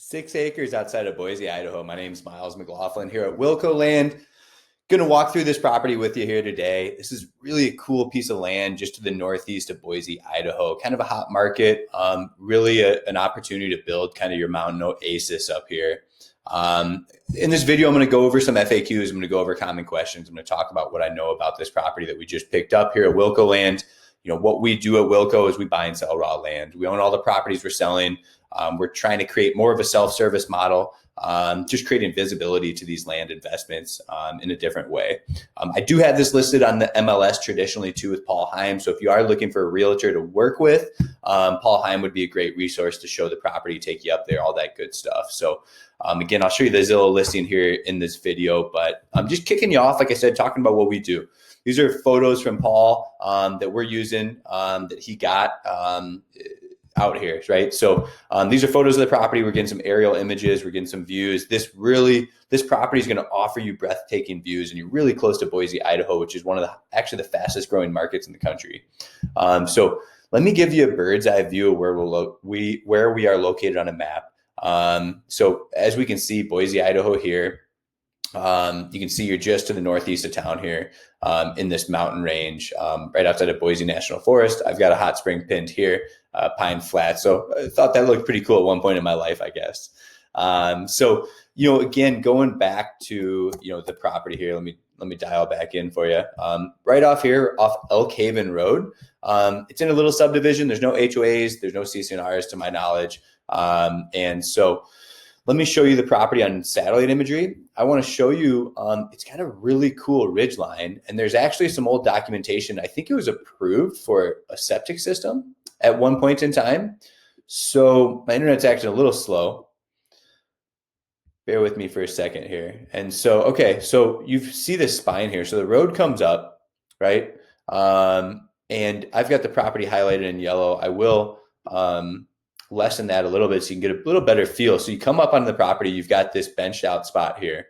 6 acres outside of Boise, Idaho. My name's Miles McLaughlin here at Wilco Land. Going to walk through this property with you here today. This is really a cool piece of land just to the northeast of Boise, Idaho. Kind of a hot market, really an opportunity to build kind of your mountain oasis up here. In this video, I'm going to go over some FAQs. I'm going to go over common questions. I'm going to talk about what I know about this property that we just picked up here at Wilco Land. You know, what we do at Wilco is we buy and sell raw land. We own all the properties we're selling. We're trying to create more of a self-service model, just creating visibility to these land investments in a different way. I do have this listed on the MLS traditionally too with Paul Heim. So if you are looking for a realtor to work with, Paul Heim would be a great resource to show the property, take you up there, all that good stuff. So again, I'll show you the Zillow listing here in this video, but I'm just kicking you off, like I said, talking about what we do. These are photos from Paul that we're using that he got out here, right? So these are photos of the property. We're getting some aerial images. We're getting some views. This property is going to offer you breathtaking views, and you're really close to Boise, Idaho, which is one of the fastest growing markets in the country. So let me give you a bird's eye view of where we are located on a map. So as we can see, Boise, Idaho here. You can see you're just to the northeast of town here in this mountain range, right outside of Boise National Forest. I've got a hot spring pinned here, Pine Flat. So I thought that looked pretty cool at one point in my life, I guess. So, you know, again, going back to, you know, the property here, let me dial back in for you. Right off here, off Elk Haven Road. It's in a little subdivision. There's no HOAs. There's no CCNRs to my knowledge. And so let me show you the property on satellite imagery. I want to show you, it's got a really cool ridge line, and there's actually some old documentation. I think it was approved for a septic system at one point in time. So my internet's acting a little slow. Bear with me for a second here. And so, okay, so you see this spine here. So the road comes up, right? And I've got the property highlighted in yellow. I will lessen that a little bit so you can get a little better feel. So you come up on the property, you've got this benched out spot here.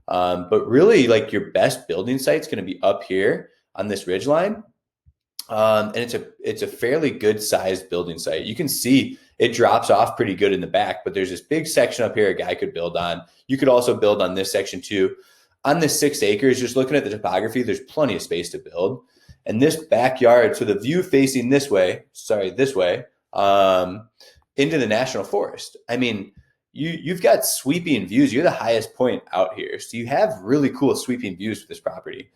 But really, like, your best building site's going to be up here on this ridge line. And it's a fairly good sized building site. You can see it drops off pretty good in the back, but there's this big section up here a guy could build on. You could also build on this section too. On this 6 acres, just looking at the topography, there's plenty of space to build. And this backyard, so the view facing this way, into the national forest. I mean, you've got sweeping views. You're the highest point out here. So you have really cool sweeping views for this property.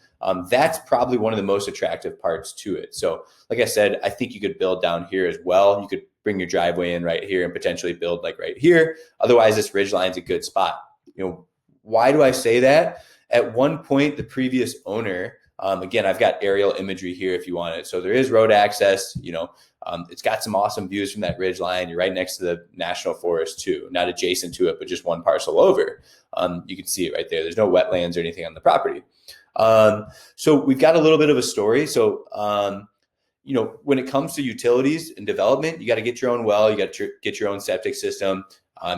That's probably one of the most attractive parts to it. So like I said, I think you could build down here as well. You could bring your driveway in right here and potentially build like right here. Otherwise, this ridge line's a good spot. You know, why do I say that? At one point, the previous owner, again, I've got aerial imagery here if you want it. So there is road access, you know, it's got some awesome views from that ridge line. You're right next to the national forest too, not adjacent to it, but just one parcel over. You can see it right there. There's no wetlands or anything on the property. So we've got a little bit of a story. So, you know, when it comes to utilities and development, you got to get your own well, you got to get your own septic system.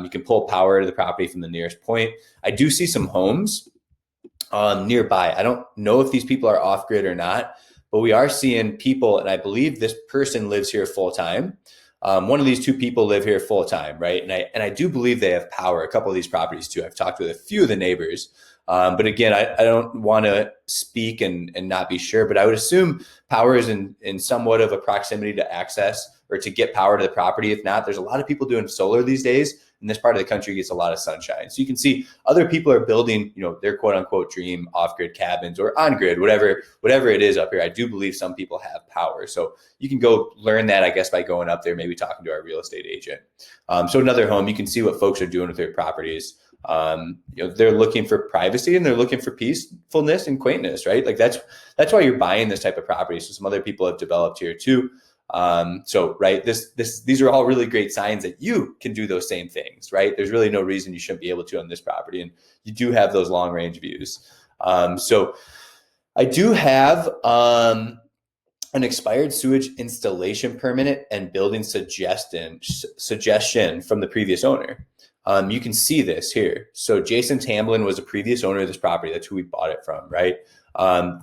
You can pull power to the property from the nearest point. I do see some homes nearby. I don't know if these people are off grid or not, but we are seeing people, and I believe this person lives here full time. One of these two people live here full time, right? And I do believe they have power. A couple of these properties too. I've talked with a few of the neighbors, but again, I don't want to speak and not be sure. But I would assume power is in somewhat of a proximity to access or to get power to the property. If not, there's a lot of people doing solar these days. And this part of the country gets a lot of sunshine. So you can see other people are building, you know, their quote unquote dream off-grid cabins or on-grid, whatever it is up here. I do believe some people have power. So you can go learn that, I guess, by going up there, maybe talking to our real estate agent. So another home, you can see what folks are doing with their properties. You know, they're looking for privacy and they're looking for peacefulness and quaintness, right? Like that's why you're buying this type of property. So some other people have developed here too. So, right, these are all really great signs that you can do those same things, right? There's really no reason you shouldn't be able to on this property. And you do have those long range views. So I do have, an expired sewage installation permit and building suggestion from the previous owner. You can see this here. So Jason Tamblin was a previous owner of this property. That's who we bought it from, right?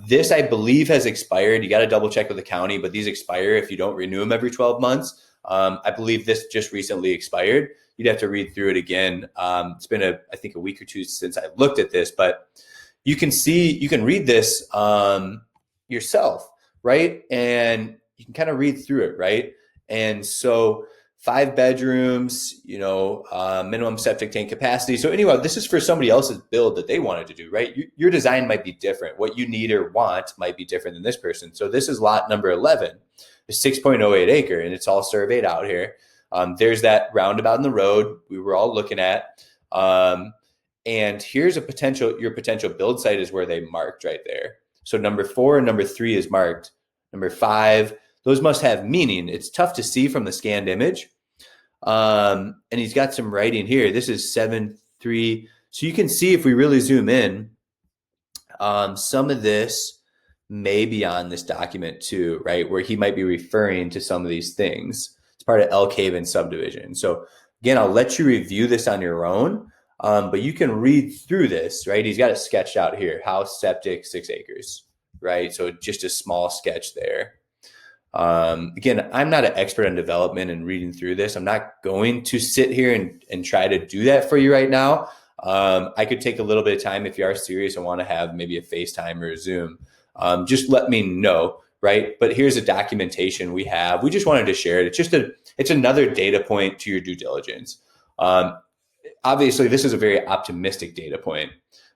This, I believe, has expired. You got to double check with the county, but these expire if you don't renew them every 12 months. I believe this just recently expired. you'd have to read through it again. It's been I think a week or two since I looked at this, but you can read this yourself, right? And you can kind of read through it, right? And so 5 bedrooms, minimum septic tank capacity. So anyway, this is for somebody else's build that they wanted to do, right? Your design might be different. What you need or want might be different than this person. So this is lot number 11, a 6.08 acre, and it's all surveyed out here. There's that roundabout in the road we were all looking at. And here's your potential build site is where they marked right there. So number 4 and number 3 is marked. Number 5, those must have meaning. It's tough to see from the scanned image. And he's got some writing here. This is 7-3. So you can see if we really zoom in, some of this may be on this document too, right? Where he might be referring to some of these things. It's part of Elk Haven subdivision. So again, I'll let you review this on your own, but you can read through this, right? He's got it sketched out here, house, septic, 6 acres, right? So just a small sketch there. Again, I'm not an expert on development and reading through this. I'm not going to sit here and try to do that for you right now. I could take a little bit of time if you are serious and want to have maybe a FaceTime or a Zoom. Just let me know, right? But here's a documentation we have. We just wanted to share it. It's another data point to your due diligence. Obviously, this is a very optimistic data point.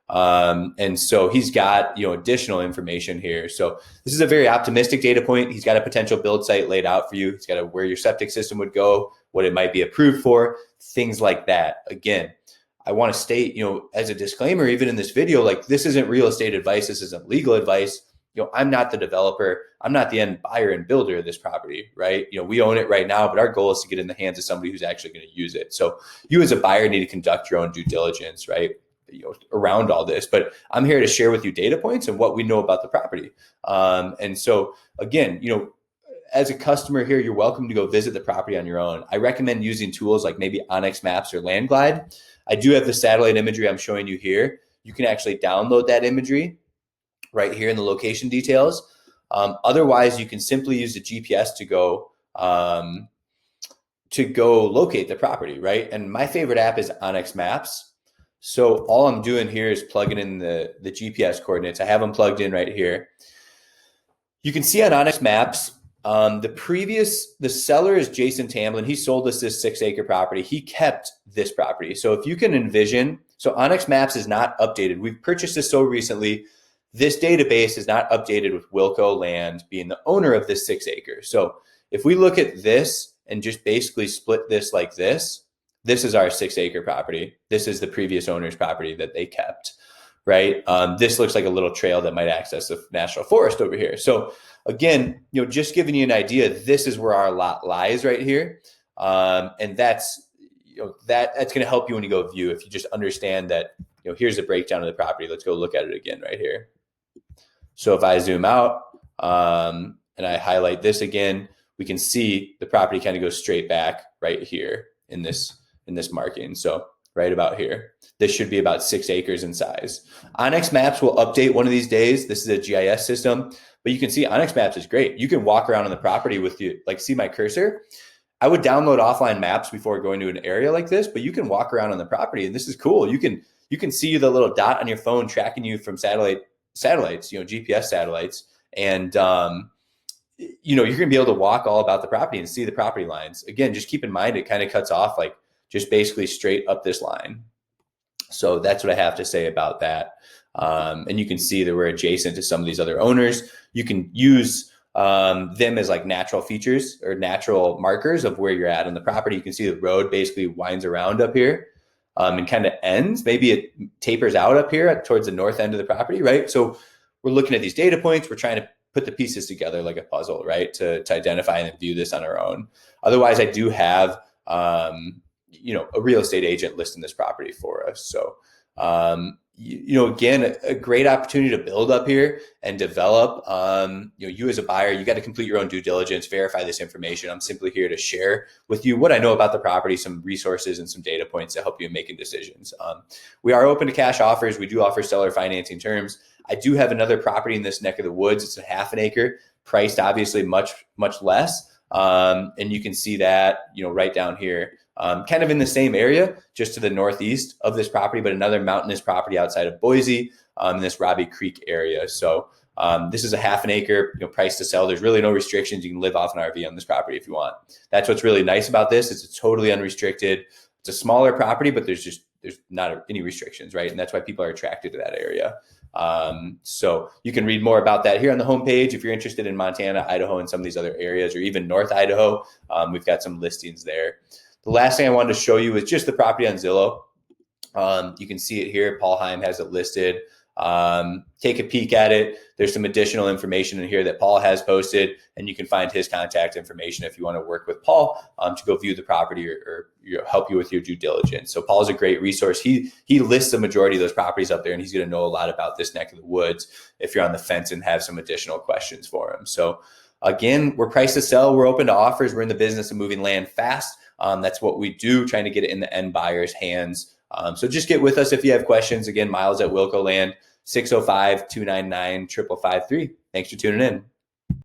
And so he's got, additional information here. So this is a very optimistic data point. He's got a potential build site laid out for you. He's got where your septic system would go, what it might be approved for, things like that. Again, I want to state, as a disclaimer, even in this video, like this isn't real estate advice. This isn't legal advice. I'm not the developer. I'm not the end buyer and builder of this property, right? We own it right now, but our goal is to get in the hands of somebody who's actually going to use it. So you as a buyer need to conduct your own due diligence, right? Around all this, but I'm here to share with you data points and what we know about the property. And so again, as a customer here, you're welcome to go visit the property on your own. I recommend using tools like maybe Onyx Maps or Landglide. I do have the satellite imagery I'm showing you here. You can actually download that imagery right here in the location details. Otherwise, you can simply use the GPS to go locate the property, right? And my favorite app is Onyx Maps. So all I'm doing here is plugging in the GPS coordinates. I have them plugged in right here. You can see on Onyx Maps, the seller is Jason Tamblin. He sold us this 6-acre property. He kept this property. So if you can envision, so Onyx Maps is not updated. We've purchased this so recently. This database is not updated with Wilco Land being the owner of this 6 acres. So if we look at this and just basically split this like this is our 6-acre property. This is the previous owner's property that they kept, right? This looks like a little trail that might access the national forest over here. So again, just giving you an idea, this is where our lot lies right here. And that's going to help you when you go view. If you just understand that, here's a breakdown of the property. Let's go look at it again right here. So if I zoom out and I highlight this again, we can see the property kind of goes straight back right here in this marking. So right about here, this should be about 6 acres in size. Onyx Maps will update one of these days. This is a GIS system, but you can see Onyx Maps is great. You can walk around on the property with you, like see my cursor. I would download offline maps before going to an area like this, but you can walk around on the property and this is cool. You can see the little dot on your phone tracking you from satellites, GPS satellites. And, you're going to be able to walk all about the property and see the property lines. Again, just keep in mind, it kind of cuts off like just basically straight up this line. So that's what I have to say about that. And you can see that we're adjacent to some of these other owners. You can use them as like natural features or natural markers of where you're at on the property. You can see the road basically winds around up here and kind of ends. Maybe it tapers out up here towards the north end of the property, right? So we're looking at these data points. We're trying to put the pieces together like a puzzle, right? To identify and view this on our own. Otherwise, I do have, a real estate agent listing this property for us. So, again, a great opportunity to build up here and develop. You as a buyer, you got to complete your own due diligence, verify this information. I'm simply here to share with you what I know about the property, some resources and some data points to help you in making decisions. We are open to cash offers. We do offer seller financing terms. I do have another property in this neck of the woods. It's a 1/2 acre, priced obviously much, much less. And you can see that, right down here. kind of in the same area, just to the northeast of this property, but another mountainous property outside of Boise, in this Robbie Creek area. So this is a half an acre, price to sell. There's really no restrictions. You can live off an RV on this property if you want. That's what's really nice about this. It's totally unrestricted. It's a smaller property, but there's not any restrictions, right? And that's why people are attracted to that area. So you can read more about that here on the homepage. If you're interested in Montana, Idaho, and some of these other areas, or even North Idaho, we've got some listings there. The last thing I wanted to show you is just the property on Zillow. You can see it here. Paul Heim has it listed. Take a peek at it. There's some additional information in here that Paul has posted, and you can find his contact information if you want to work with Paul to go view the property or help you with your due diligence. So Paul's a great resource. He lists the majority of those properties up there, and he's going to know a lot about this neck of the woods if you're on the fence and have some additional questions for him. So again, we're priced to sell. We're open to offers. We're in the business of moving land fast. That's what we do, trying to get it in the end buyer's hands. So just get with us if you have questions. Again, Miles at Wilco Land, 605-299-5553. Thanks for tuning in.